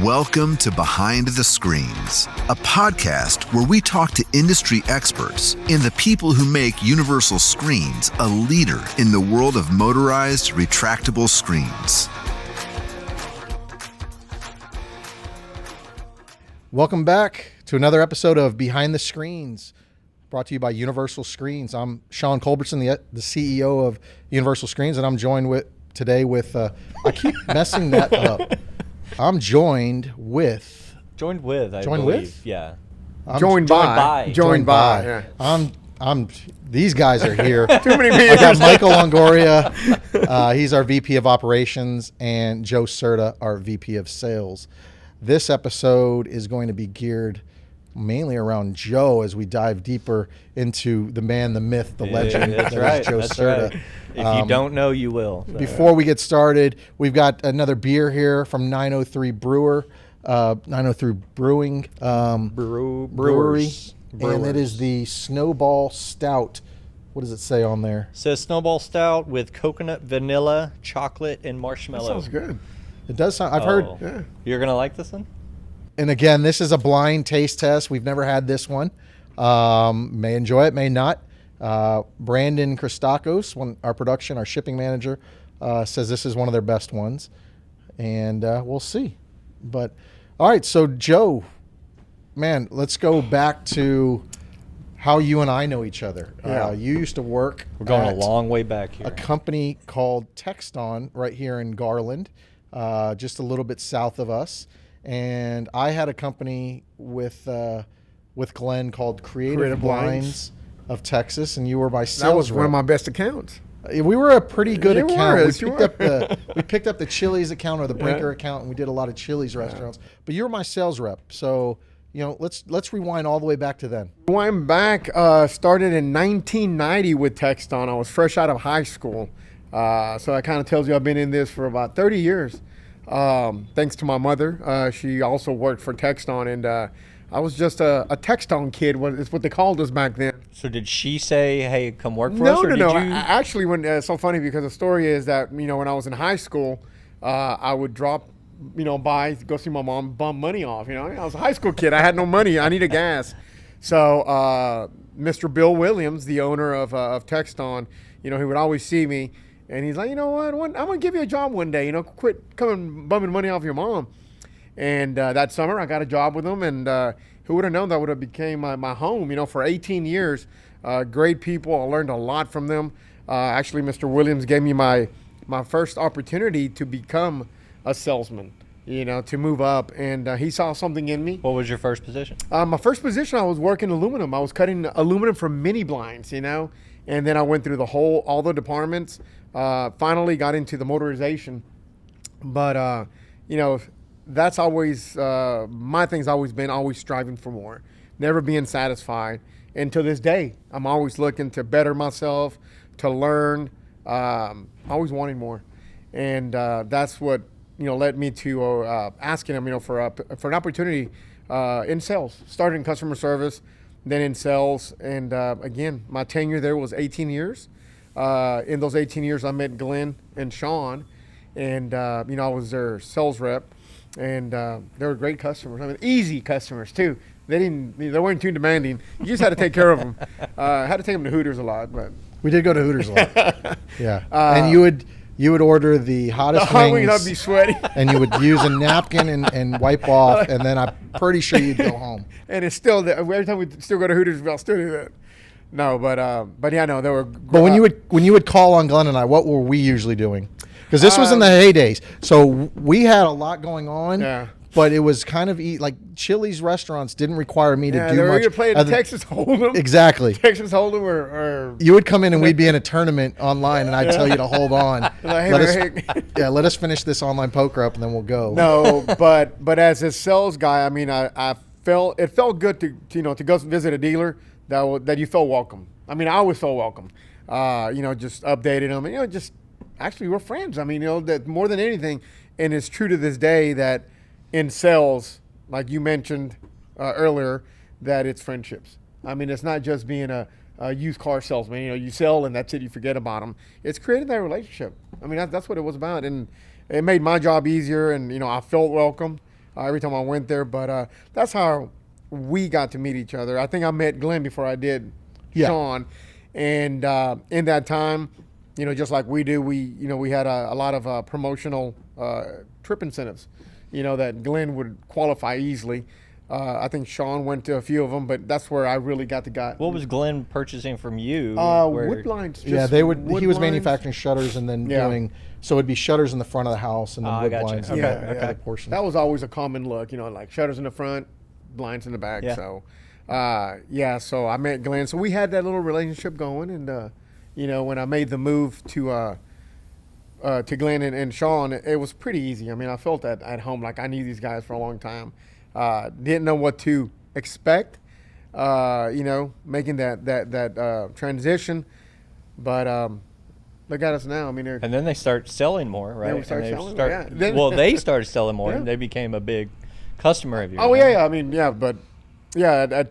Welcome to Behind the Screens, a podcast where we talk to industry experts and the people who make Universal Screens a leader in the world of motorized retractable screens. Welcome back to another episode of Behind the Screens, brought to you by Universal Screens. I'm Sean Culbertson, the CEO of Universal Screens, and I'm joined today with I keep messing that up. I'm joined with. Joined with? Yeah. Joined by. Yeah. I'm. These guys are here. Too many people. I got Michael Longoria. He's our VP of Operations, and Joe Cerda, our VP of Sales. This episode is going to be geared mainly around Joe as we dive deeper into the man, the myth, the legend. That's right. Joe That's Cerda. right. If you don't know, you will. So. Before we get started, we've got another beer here from 903 Brewing Brewery. And it is the Snowball Stout. What does it say on there? It says Snowball Stout with coconut, vanilla, chocolate, and marshmallow. That sounds good. It does sound. I've heard. Yeah. You're gonna like this one. And again, this is a blind taste test. We've never had this one. May enjoy it, may not. Brandon Christakos, our shipping manager, says this is one of their best ones. And we'll see. But, all right, so Joe, man, let's go back to how you and I know each other. Yeah. You used to work We're going at a long way back here. a company called Texton right here in Garland, just a little bit south of us. And I had a company with Glenn called Creative Blinds of Texas, and you were my sales That was one rep. of my best accounts. We were a pretty good You account. were. We picked up the Chili's account or the Brinker account, and we did a lot of Chili's restaurants. But you were my sales rep, so let's rewind all the way back to then. Went back, started in 1990 with Texton. I was fresh out of high school. So that kind of tells you I've been in this for about 30 years. Thanks to my mother. She also worked for Texton, and I was just a Texton kid. Is what they called us back then. So did she say, "Hey, come work for us"? Or No. Did you... Actually, it's so funny because the story is that when I was in high school, I would drop, go see my mom, bum money off. I was a high school kid. I had no money. I needed gas. So Mr. Bill Williams, the owner of Texton, he would always see me. And he's like, you know what? I'm going to give you a job one day. Quit coming bumming money off your mom. And that summer, I got a job with him. And who would have known that would have became my home, for 18 years. Great people. I learned a lot from them. Actually, Mr. Williams gave me my first opportunity to become a salesman, to move up. And he saw something in me. What was your first position? My first position, I was working aluminum. I was cutting aluminum for mini blinds, And then I went through all the departments. Finally got into the motorization, but that's always my thing's always been always striving for more, never being satisfied. And to this day, I'm always looking to better myself, to learn, always wanting more. And that's what led me to asking him for an opportunity in sales. Started in customer service, then in sales, and again, my tenure there was 18 years. In those 18 years, I met Glenn and Sean, and I was their sales rep, and they were great customers. Easy customers too. They weren't too demanding. You just had to take care of them. Had to take them to Hooters a lot, but We did go to Hooters a lot. Yeah, and you would order the hottest hot wings. I'd be sweaty, and you would use a napkin and wipe off, and then I'm pretty sure you'd go home. and it's still there. Every time we still go to Hooters, I'll still do that. No, but yeah, no, they were. But when you would call on Glenn and I, what were we usually doing? Because this was in the heydays, so we had a lot going on. Yeah. But it was kind of like Chili's restaurants didn't require me to do they were much. either playing Texas Hold'em. Exactly. Texas Hold'em or You would come in and we'd be in a tournament online, and I'd tell you to hold on. Let us finish this online poker up, and then we'll go. No, but as a sales guy, I felt it felt good to go visit a dealer that you felt welcome. I always felt welcome. Just updated them, and just actually we're friends. That more than anything, and it's true to this day that in sales, like you mentioned earlier, that it's friendships. It's not just being a used car salesman. You sell and that's it. You forget about them. It's creating that relationship. That's what it was about, and it made my job easier. And I felt welcome. every time I went there. But that's how we got to meet each other. I think I met Glenn before I did Sean, and in that time, just like we do, we had a lot of promotional trip incentives, that Glenn would qualify easily. I think Sean went to a few of them, but that's where I really got the guy. What was Glenn purchasing from you? Wood blinds. Yeah, just they would. wood He was blinds. manufacturing shutters and then doing. So it'd be shutters in the front of the house and then I wood gotcha. blinds. Okay, in okay. the other portion. That was always a common look, like shutters in the front, blinds in the back. Yeah. So, so I met Glenn. So we had that little relationship going, and when I made the move to Glenn and Sean, it was pretty easy. I mean, I felt at home, like I knew these guys for a long time. Didn't know what to expect, making that transition, but look at us now. I mean, And then they start selling more, right? we start And selling more, yeah. Then- well, they started selling more, Yeah. and they became a big customer of yours. oh right? yeah, I mean, at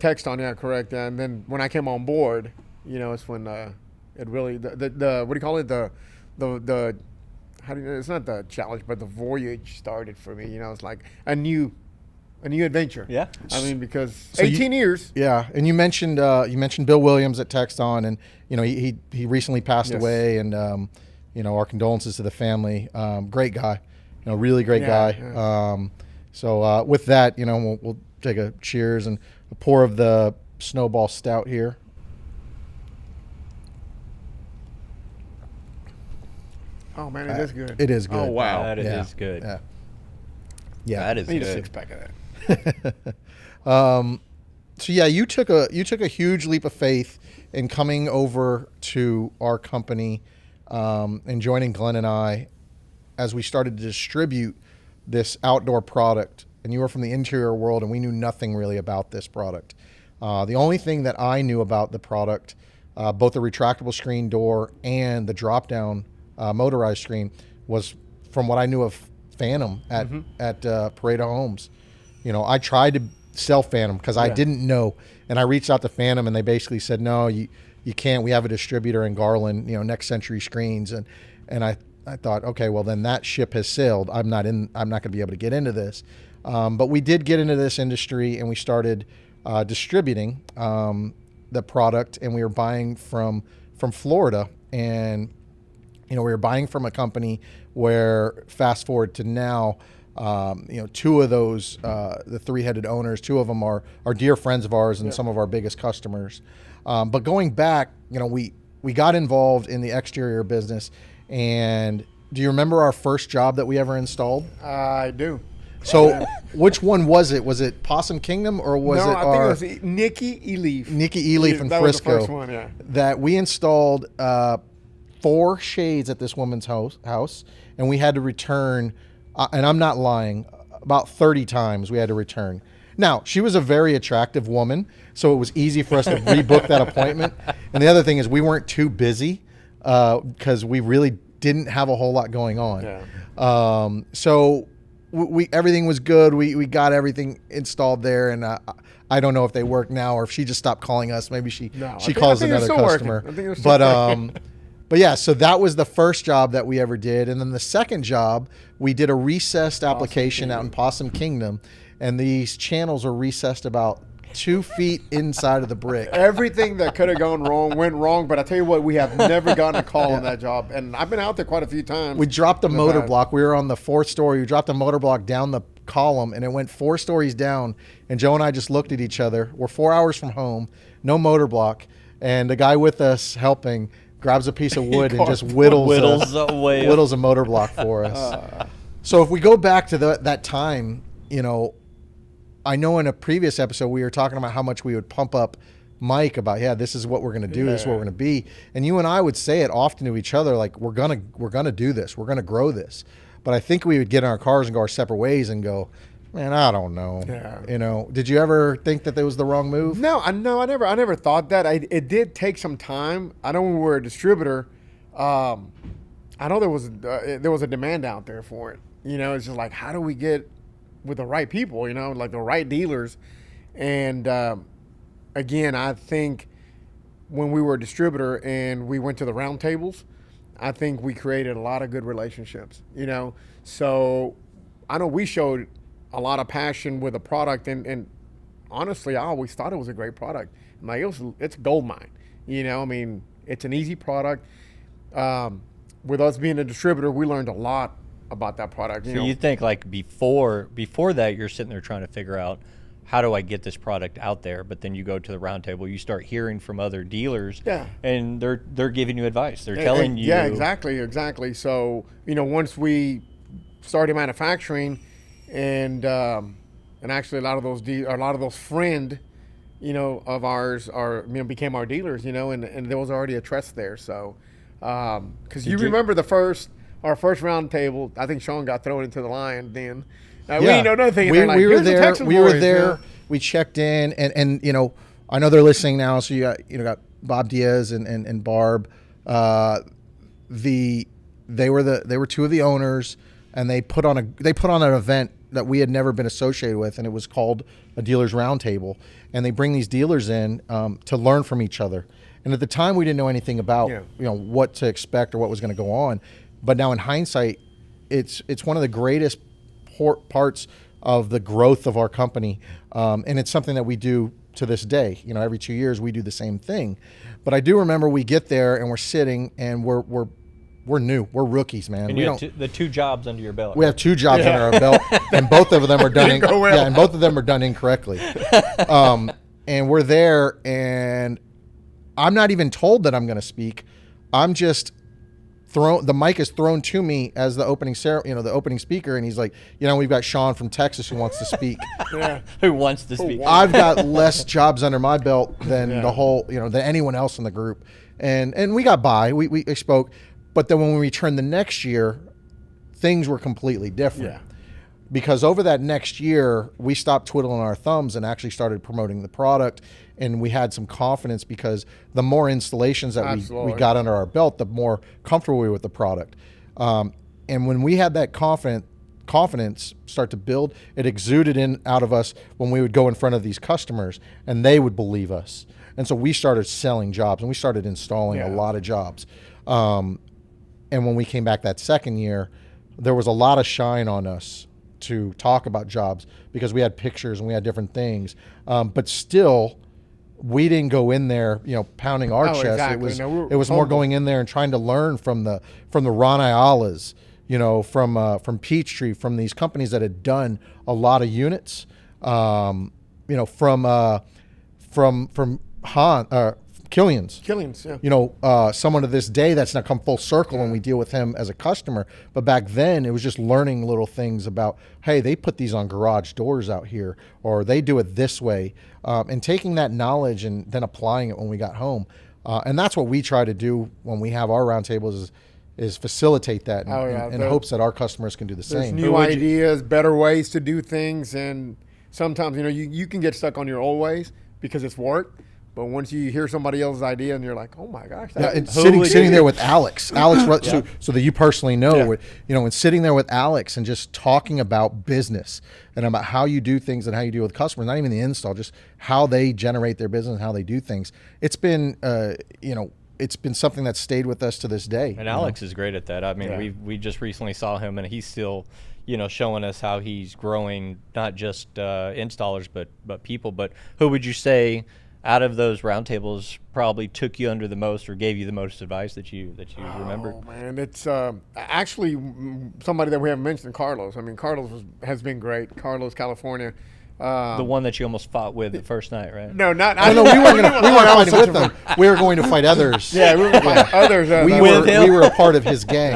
Texton, correct. And then when I came on board, it's when it really the what do you call it, the how do you, it's not the challenge, but the voyage started for me. It's like a new adventure. Yeah. I mean, because So 18 years. Yeah, and you mentioned Bill Williams at Texton, and he recently passed Yes. away, and our condolences to the family. Great guy, really great Yeah, guy. yeah. So with that, we'll take a cheers and a pour of the Snowball Stout here. Oh man, it is good. It is good. Oh wow. That Yeah. is good. Yeah, yeah. That is I need good. a 6-pack of that. So yeah, you took a huge leap of faith in coming over to our company and joining Glenn and I as we started to distribute this outdoor product. And you were from the interior world, and we knew nothing really about this product. The only thing that I knew about the product, both the retractable screen door and the drop-down motorized screen, was from what I knew of Phantom at Pareto Homes. I tried to sell Phantom because I didn't know, and I reached out to Phantom, and they basically said, no, you can't. We have a distributor in Garland, Next Century Screens, and I thought, okay, well then that ship has sailed. I'm not going to be able to get into this, but we did get into this industry, and we started distributing the product, and we were buying from Florida, and we were buying from a company where, fast forward to now, two of those, the three-headed owners, two of them are dear friends of ours and some of our biggest customers. But going back, we got involved in the exterior business. And do you remember our first job that we ever installed? I do. So which one was it? Was it Possum Kingdom, or was No, it I our think it was Nikki Eleaf. Nikki Eleaf in That Frisco? was the first one, yeah. That we installed 4 shades at this woman's house, and we had to return, and I'm not lying, about 30 times we had to return. Now, she was a very attractive woman, so it was easy for us to rebook that appointment. And the other thing is we weren't too busy because we really didn't have a whole lot going on. Yeah. So we everything was good. We got everything installed there, and I don't know if they work now or if she just stopped calling us. Maybe she I calls think they're another still customer. working. I think they're still working. But yeah, so that was the first job that we ever did. And then the second job, we did a recessed application out in Possum Kingdom. And these channels are recessed about 2 feet inside of the brick. Everything that could have gone wrong went wrong, but I tell you what, we have never gotten a call on that job. And I've been out there quite a few times. We dropped a in the motor past. block. We were on the 4th story. We dropped a motor block down the column, and it went 4 stories down. And Joe and I just looked at each other. We're 4 hours from home, no motor block. And the guy with us helping grabs a piece of wood and just whittles a motor block for us. So if we go back to that time, I know in a previous episode we were talking about how much we would pump up Mike about, this is what we're going to do, this is what we're going to be. And you and I would say it often to each other, like, we're going to do this, we're going to grow this. But I think we would get in our cars and go our separate ways and go, man, I don't know. Yeah. Did you ever think that was the wrong move? No, I never thought that. It did take some time. I know when we were a distributor, I know there was a demand out there for it. It's just like, how do we get with the right people? Like the right dealers. And again, I think when we were a distributor and we went to the roundtables, I think we created a lot of good relationships. So I know we showed a lot of passion with a product, and honestly, I always thought it was a great product. Like it's a gold mine. I mean, it's an easy product. With us being a distributor, we learned a lot about that product. So you think like before that, you're sitting there trying to figure out, how do I get this product out there? But then you go to the roundtable, you start hearing from other dealers, and they're giving you advice. They're telling you. Yeah, exactly. So once we started manufacturing, and actually a lot of those friend, of ours became our dealers, and there was already a trust there. So, because you remember our first roundtable, I think Sean got thrown into the lion then. We didn't know nothing. We were there. We were there. We checked in, and I know they're listening now. So you got Bob Diaz and Barb. They were two of the owners, and they put on an event that we had never been associated with, and it was called a dealers roundtable. And they bring these dealers in to learn from each other. And at the time, we didn't know anything about what to expect or what was going to go on. But now in hindsight, it's one of the greatest parts of the growth of our company, and it's something that we do to this day. Every 2 years we do the same thing. But I do remember we get there and we're sitting and we're new, we're rookies, man. And you have the 2 jobs under your belt. We have 2 jobs under our belt, and both of them are done. And both of them are done incorrectly. And we're there, and I'm not even told that I'm going to speak. I'm just the mic is thrown to me as the opening the opening speaker, and he's like, we've got Sean from Texas who wants to speak. Who wants to speak? I've got less jobs under my belt than the whole, than anyone else in the group, and we got by. We spoke, but then when we returned the next year, things were completely different. Yeah. Because over that next year, we stopped twiddling our thumbs and actually started promoting the product. And we had some confidence because the more installations that we got under our belt, the more comfortable we were with the product. And when we had that confidence start to build, it exuded out of us when we would go in front of these customers and they would believe us. And so we started selling jobs and we started installing a lot of jobs. And when we came back that second year, there was a lot of shine on us to talk about jobs because we had pictures and we had different things. But still, we didn't go in there, pounding our chest. Exactly. It was more going in there and trying to learn from the Ron Ayalas, from Peachtree, from these companies that had done a lot of units, from Killian's, someone to this day that's now come full circle and we deal with him as a customer. But back then it was just learning little things about, hey, they put these on garage doors out here, or they do it this way, and taking that knowledge and then applying it when we got home. And that's what we try to do when we have our roundtables is facilitate that in hopes that our customers can do the same. New ideas, better ways to do things. And sometimes, you can get stuck on your old ways because it's worked. But once you hear somebody else's idea and you're like, oh my gosh, it's sitting there with Alex, so that you personally know, and sitting there with Alex and just talking about business and about how you do things and how you deal with customers, not even the install, just how they generate their business and how they do things. It's been, it's been something that's stayed with us to this day. And Alex is great at that. I mean, we just recently saw him, and he's still, showing us how he's growing not just installers but people. But who would you say out of those roundtables probably took you under the most or gave you the most advice that you remembered? Oh man, it's actually somebody that we haven't mentioned, Carlos. I mean, Carlos has been great. Carlos, California. The one that you almost fought with the first night, right? No, not. No, we weren't fighting with them. We were going to fight others. Yeah, we were going to fight others. We were a part of his gang.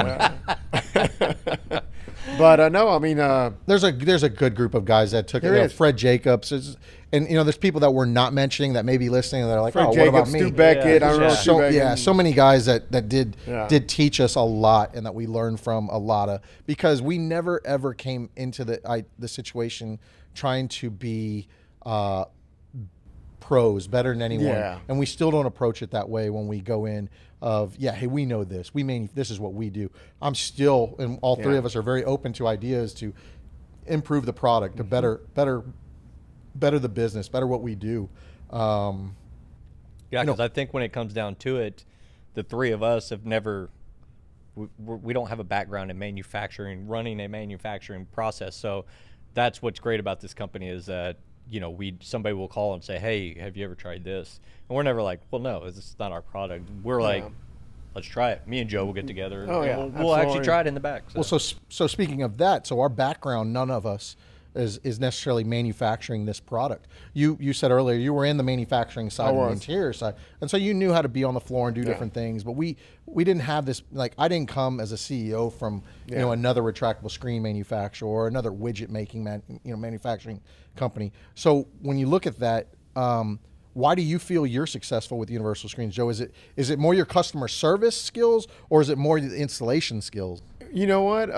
But no, I mean, there's a good group of guys that took it. Fred Jacobs and there's people that we're not mentioning that may be listening that are like, Fred what Jacobs, about me? Stu Beckett, I don't know. Stu Beckett. So many guys that did teach us a lot and that we learned from a lot of, because we never ever came into the situation trying to be pros, better than anyone, and we still don't approach it that way when we go in. Hey, we know this. This is what we do. I'm still, and all three of us are very open to ideas to improve the product, to better the business, better what we do. Because I think when it comes down to it, the three of us have never. We don't have a background in manufacturing, running a manufacturing process. So that's what's great about this company is that, you know, somebody will call and say, hey, have you ever tried this? And we're never like, well, no, it's not our product. We're like, let's try it. Me and Joe will get together. And we'll actually try it in the back. So. Well, so speaking of that, so our background, none of us is necessarily manufacturing this product. You said earlier you were in the manufacturing side and the interior side, and so you knew how to be on the floor and do different things. But we didn't have this. Like, I didn't come as a CEO from you know, another retractable screen manufacturer or another widget making manufacturing company. So when you look at that, why do you feel you're successful with Universal Screens, Joe? Is it more your customer service skills, or is it more the installation skills? You know what?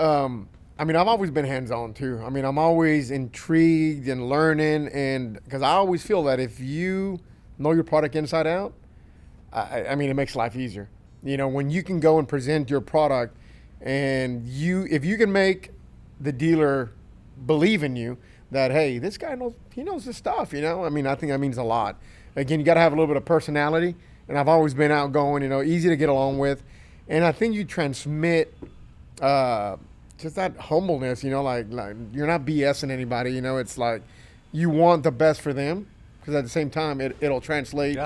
I mean, I've always been hands-on too. I mean, I'm always intrigued and learning, and because I always feel that if you know your product inside out, I mean, it makes life easier. You know, when you can go and present your product, and if you can make the dealer believe in you that, hey, this guy knows his stuff. You know, I mean, I think that means a lot. Again, you got to have a little bit of personality, and I've always been outgoing. You know, easy to get along with, and I think you transmit. Just that humbleness, you know, like you're not BSing anybody, you know, it's like you want the best for them, because at the same time it'll translate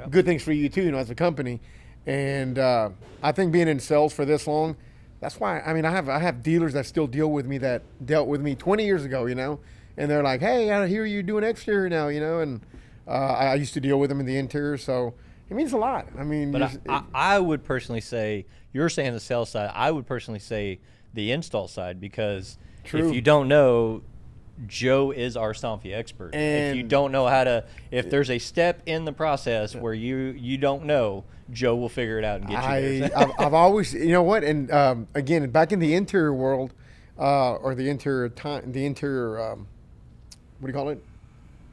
good things for you too, you know, as a company. And I think being in sales for this long, that's why, I mean, I have dealers that still deal with me that dealt with me 20 years ago, you know, and they're like, hey, I hear you doing exterior now, you know, and I used to deal with them in the interior, so it means a lot. I mean, but I would personally say, you're saying the sales side, I would personally say the install side, because if you don't know, Joe is our Somfy expert. And if you don't know if there's a step in the process where you don't know, Joe will figure it out and get you there. I've always, you know what, and again, back in the interior world, or the interior, what do you call it?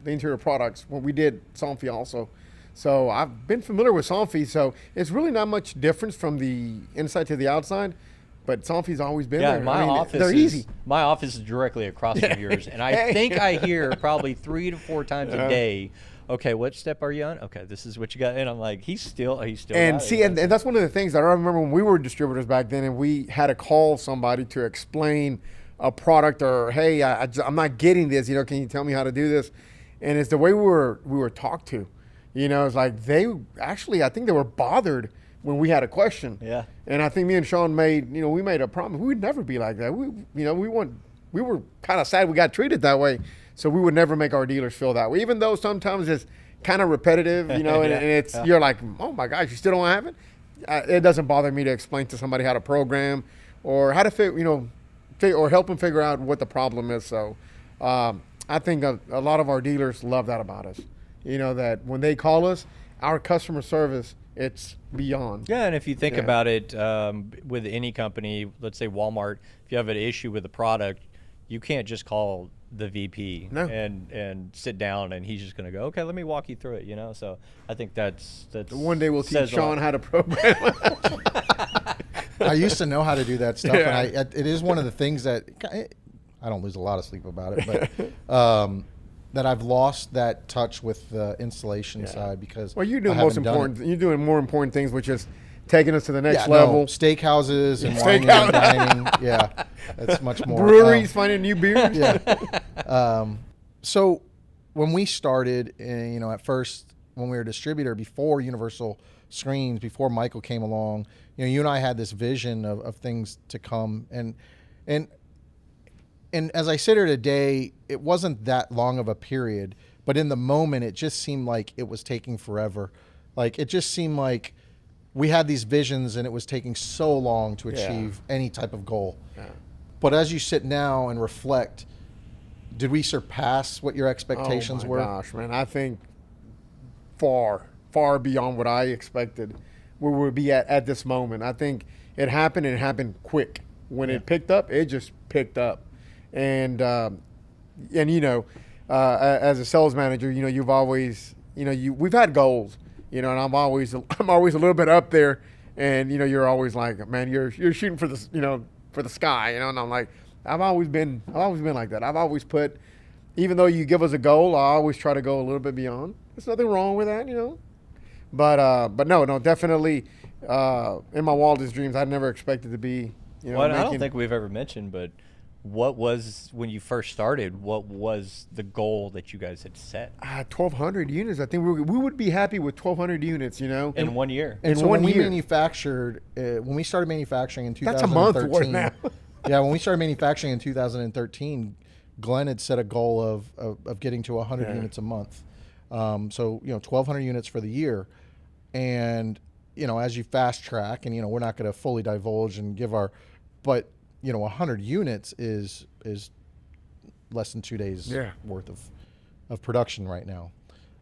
The interior products, when we did Somfy also. So I've been familiar with Somfy, so it's really not much difference from the inside to the outside. But Somfy's always been there. They're easy. My office is directly across from yours, and I think I hear probably 3 to 4 times a day, okay, what step are you on? Okay, this is what you got. And I'm like, he's still and see, and that's one of the things that I remember when we were distributors back then, and we had to call somebody to explain a product, or, hey, I'm not getting this, you know, can you tell me how to do this? And it's the way we were talked to. You know, it's like I think they were bothered when we had a question. Yeah. And I think me and Sean we made a promise. We would never be like that. We were kind of sad we got treated that way. So we would never make our dealers feel that way, even though sometimes it's kind of repetitive, you know, and it's, you're like, oh my gosh, you still don't have it? It doesn't bother me to explain to somebody how to program or how to or help them figure out what the problem is. So I think a lot of our dealers love that about us. You know, that when they call us, our customer service, it's beyond. Yeah, and if you think about it, with any company, let's say Walmart, if you have an issue with a product, you can't just call the VP and sit down and he's just going to go, okay, let me walk you through it, you know? So I think that's one day we'll teach Sean how to program. I used to know how to do that stuff, and it is one of the things that I don't lose a lot of sleep about it, but that I've lost that touch with the installation side, because you're doing you're doing more important things, which is taking us to the next level. Steakhouses and wine and dining. Yeah, that's much more. Breweries finding new beers. Yeah. So when we started, at first when we were a distributor before Universal Screens, before Michael came along, you and I had this vision of things to come, and as I sit here today, it wasn't that long of a period, but in the moment, it just seemed like it was taking forever. Like, it just seemed like we had these visions and it was taking so long to achieve any type of goal. Yeah. But as you sit now and reflect, did we surpass what your expectations were? Oh my gosh, man. I think far, far beyond what I expected where we'll be at this moment. I think it happened, and it happened quick. When it picked up, it just picked up. And as a sales manager, you've always, we've had goals, and I'm always a little bit up there, and you're always like, man, you're shooting for the, for the sky, and I'm like, I've always been like that. I've always put, even though you give us a goal, I always try to go a little bit beyond. There's nothing wrong with that, but no, definitely, in my wildest dreams, I never expected to be, I don't think we've ever mentioned, but what was, when you first started, what was the goal that you guys had set? 1,200 units. I think we would be happy with 1,200 units, In 1 year. And so one when we year. manufactured, when we started manufacturing in 2013. That's a month worth now. Yeah, when we started manufacturing in 2013, Glenn had set a goal of getting to 100 units a month. So, 1,200 units for the year. And, as you fast track, and, we're not going to fully divulge and give but 100 units is less than 2 days worth of production right now.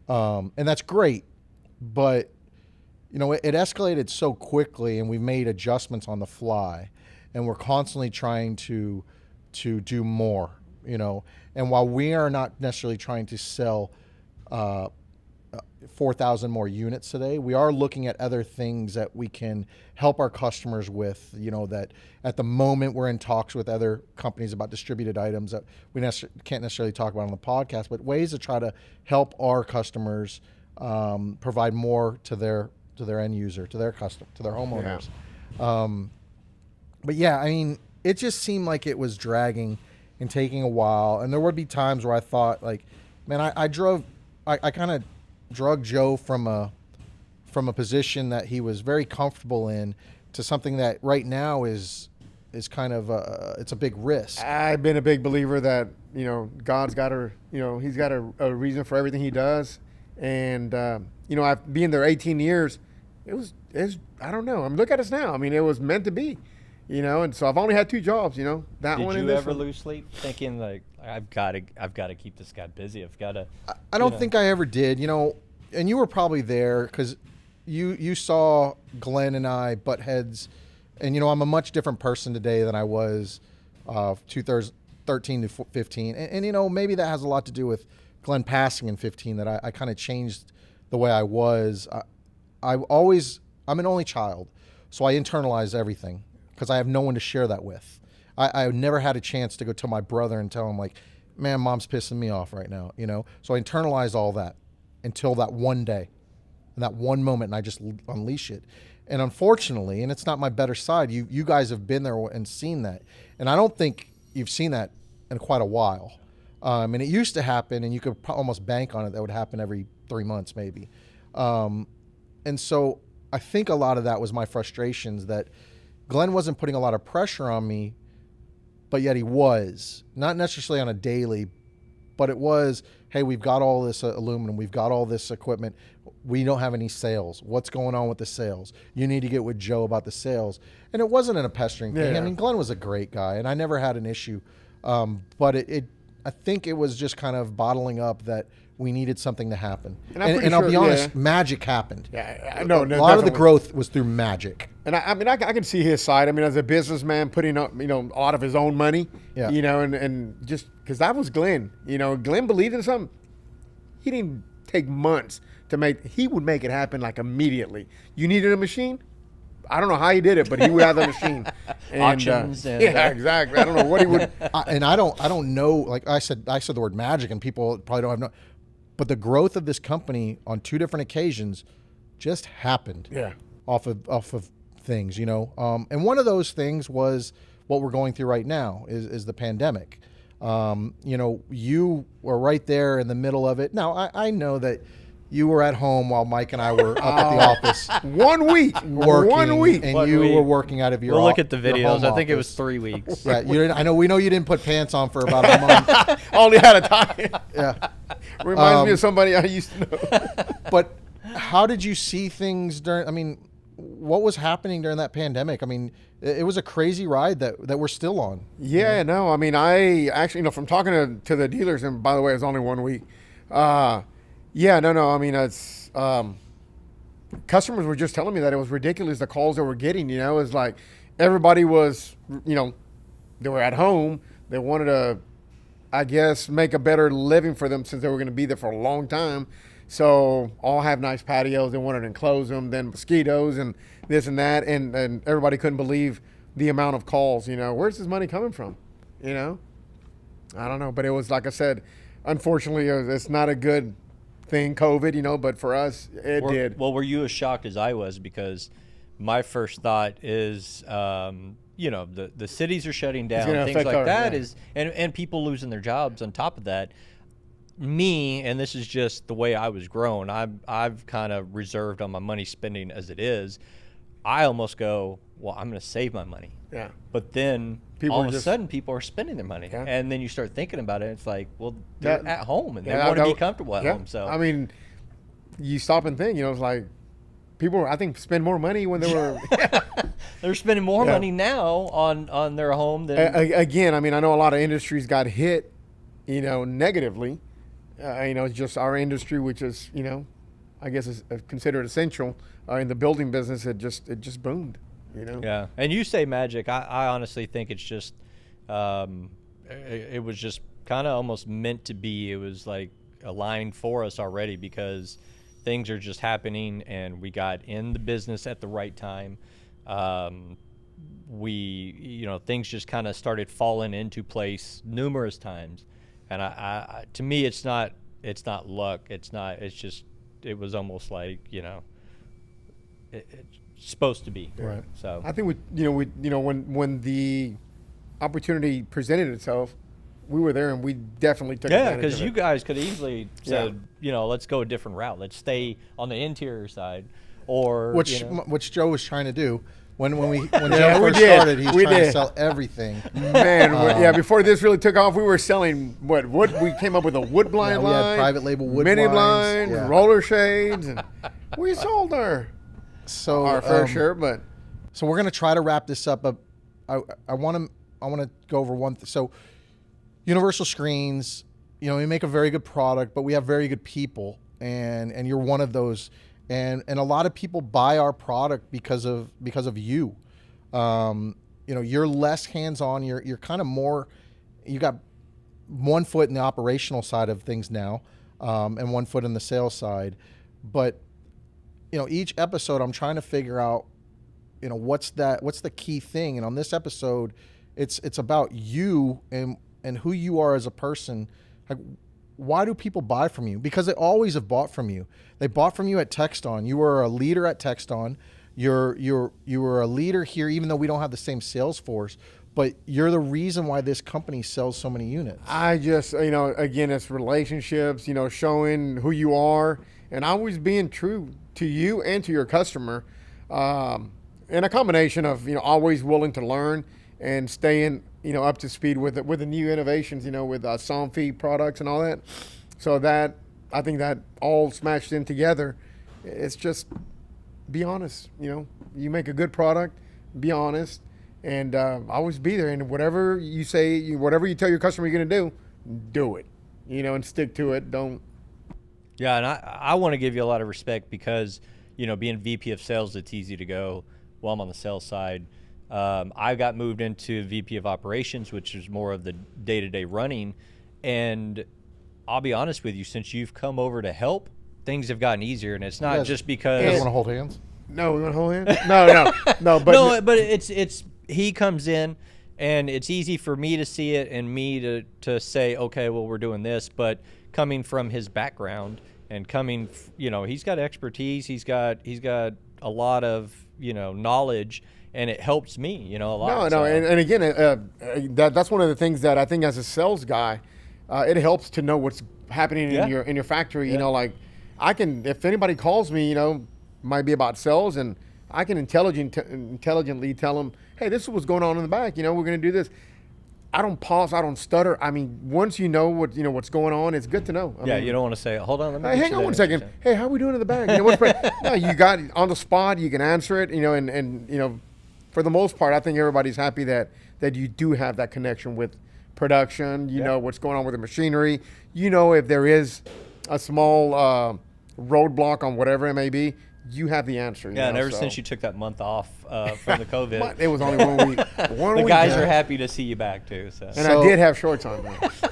And that's great, but it escalated so quickly, and we've made adjustments on the fly, and we're constantly trying to do more, and while we are not necessarily trying to sell 4,000 more units today, we are looking at other things that we can help our customers with, that at the moment we're in talks with other companies about distributed items that we can't necessarily talk about on the podcast, but ways to try to help our customers provide more to their end user, to their homeowners. But yeah, it just seemed like it was dragging and taking a while. And there would be times where I thought, like, man, I kind of drug Joe from a position that he was very comfortable in to something that right now is kind of it's a big risk. I've been a big believer that God's got he's got a reason for everything he does, and I've been there 18 years. It was I don't know. Look at us now. It was meant to be, and so I've only had 2 jobs. That Did one. Did and you this ever one. lose sleep thinking, like, I've got to keep this guy busy. I've got to. I don't think I ever did. And you were probably there because you saw Glenn and I butt heads, and I'm a much different person today than I was 2013 to 15, and maybe that has a lot to do with Glenn passing in 15, that I kind of changed the way I was. I'm an only child, so I internalize everything because I have no one to share that with. I never had a chance to go to my brother and tell him, like, man, mom's pissing me off right now, So I internalized all that until that one day and that one moment, and I just unleash it. And unfortunately, and it's not my better side, you guys have been there and seen that. And I don't think you've seen that in quite a while. And it used to happen, and you could almost bank on it that would happen every 3 months maybe. And so I think a lot of that was my frustrations, that Glenn wasn't putting a lot of pressure on me, but yet he was. Not necessarily on a daily, but it was, hey, we've got all this aluminum, we've got all this equipment, we don't have any sales. What's going on with the sales? You need to get with Joe about the sales. And it wasn't a pestering thing. Yeah. Glenn was a great guy, and I never had an issue. But I think it was just kind of bottling up that we needed something to happen. And I'll be honest, magic happened. Yeah, no, a lot definitely. of the growth was through magic. And I can see his side. As a businessman, putting up, a lot of his own money, Yeah. and just because that was Glenn. Glenn believed in something. He didn't take months he would make it happen like immediately. You needed a machine? I don't know how he did it, but he would have the machine. And, Auctions. yeah, exactly. I don't know what he would. I don't know. Like I said the word magic, and people probably don't have no. But the growth of this company on 2 different occasions just happened. Yeah. Off of things, And one of those things was what we're going through right now is the pandemic. You were right there in the middle of it. Now I know that you were at home while Mike and I were up at the office 1 week. working, 1 week. and 1 you week. were working out of your. We'll look at the your videos. home I think it was office. 3 weeks. Yeah, we know you didn't put pants on for about a month. Only had a time. Yeah. Reminds me of somebody I used to know. But how did you see things what was happening during that pandemic? It was a crazy ride that we're still on. Yeah, no, I actually, from talking to the dealers, and by the way, it was only 1 week. It's customers were just telling me that it was ridiculous, the calls they were getting. It was like everybody was, they were at home. They wanted to, I guess, make a better living for them since they were going to be there for a long time. So all have nice patios. They wanted to enclose them, then mosquitoes and this and that. And everybody couldn't believe the amount of calls, where's this money coming from? I don't know. But it was, like I said, unfortunately, it's not a good thing, COVID, but for us, it did. Well, were you as shocked as I was? Because my first thought is the cities are shutting down, gonna things affect like that yeah. is, and people losing their jobs on top of that. Me, and this is just the way I was grown, I've kind of reserved on my money spending as it is. I almost go, well, I'm going to save my money. Yeah. But then all of a sudden people are spending their money. Yeah. And then you start thinking about it. It's like, well, they're at home and they want to be comfortable at home. So, I mean, you stop and think, it's like people, I think, spend more money when they were. They're spending more money now on their home than. Again, I mean, I know a lot of industries got hit, negatively. It's just our industry, which is, I guess is considered essential in the building business. It just boomed, Yeah, and you say magic. I honestly think it's just, it was just kind of almost meant to be. It was like aligned for us already because things are just happening, and we got in the business at the right time. Things just kind of started falling into place numerous times. And I to me, it's not luck. It's just, it was almost like, it's supposed to be. Right. So I think when the opportunity presented itself, we were there and we definitely took advantage of it. because you guys could easily said, let's go a different route. Let's stay on the interior side, or which Joe was trying to do. When Joe we first did. started, he was trying to sell everything. Man, before this really took off, we were selling wood. We came up with a wood blind we line, had private label wood mini blinds, blinds, roller shades, and we sold our fair share. But so we're gonna try to wrap this up. But I want to go over one. So Universal Screens, we make a very good product, but we have very good people, and you're one of those. And a lot of people buy our product because of you. You're less hands-on. You're kind of more. You got one foot in the operational side of things now, and one foot in the sales side. But each episode, I'm trying to figure out, what's the key thing. And on this episode, it's about you and who you are as a person. Like, why do people buy from you? Because they always have bought from you. They bought from you at Texton. You were a leader at Texton. You were a leader here, even though we don't have the same sales force. But you're the reason why this company sells so many units. I just, again, it's relationships. Showing who you are, and always being true to you and to your customer, and a combination of always willing to learn and staying up to speed with the new innovations, with sound feed products and all that. So that, I think that all smashed in together. It's just be honest. You make a good product, be honest, and always be there. And whatever you say, whatever you tell your customer you're going to do it, and stick to it. Don't. Yeah, and I want to give you a lot of respect because, being VP of sales, it's easy to go, well, I'm on the sales side. I got moved into VP of operations, which is more of the day-to-day running. And I'll be honest with you, since you've come over to help, things have gotten easier. And it's not just because. You guys want to hold hands? No, we want to hold hands? No. But it's he comes in, and it's easy for me to see it and me to say, okay, well, we're doing this. But coming from his background and he's got expertise, he's got a lot of knowledge. And it helps me, a lot. No, and again, that's one of the things that I think as a sales guy, it helps to know what's happening in your factory. Like I can, if anybody calls me, might be about sales, and I can intelligently tell them, hey, this is what's going on in the back. We're going to do this. I don't pause. I don't stutter. I mean, once what's going on, it's good to know. I mean, you don't want to say, hold on, let me hang on one second. Hey, how are we doing in the back? No, you got it on the spot. You can answer it. And for the most part, I think everybody's happy that you do have that connection with production. You know what's going on with the machinery. If there is a small roadblock on whatever it may be, you have the answer. And ever since you took that month off from the COVID, it was only 1 week. The guys are happy to see you back too. So. And I did have shorts on.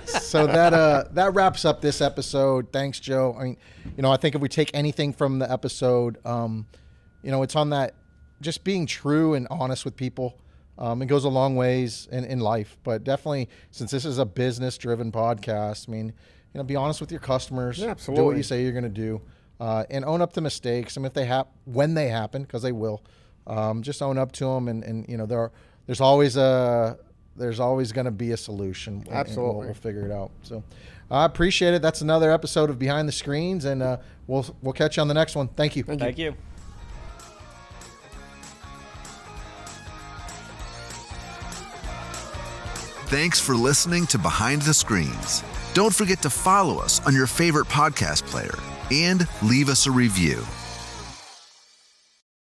So that wraps up this episode. Thanks, Joe. I mean, I think if we take anything from the episode, it's on that. Just being true and honest with people, it goes a long ways in life. But definitely, since this is a business-driven podcast, I mean, be honest with your customers. Yeah, absolutely. Do what you say you're going to do, and own up to mistakes. I mean, if they when they happen, because they will, just own up to them. And there's always going to be a solution. And Absolutely. we'll figure it out. So I appreciate it. That's another episode of Behind the Screens, and we'll catch you on the next one. Thank you. Thank you. Thanks for listening to Behind the Screens. Don't forget to follow us on your favorite podcast player and leave us a review.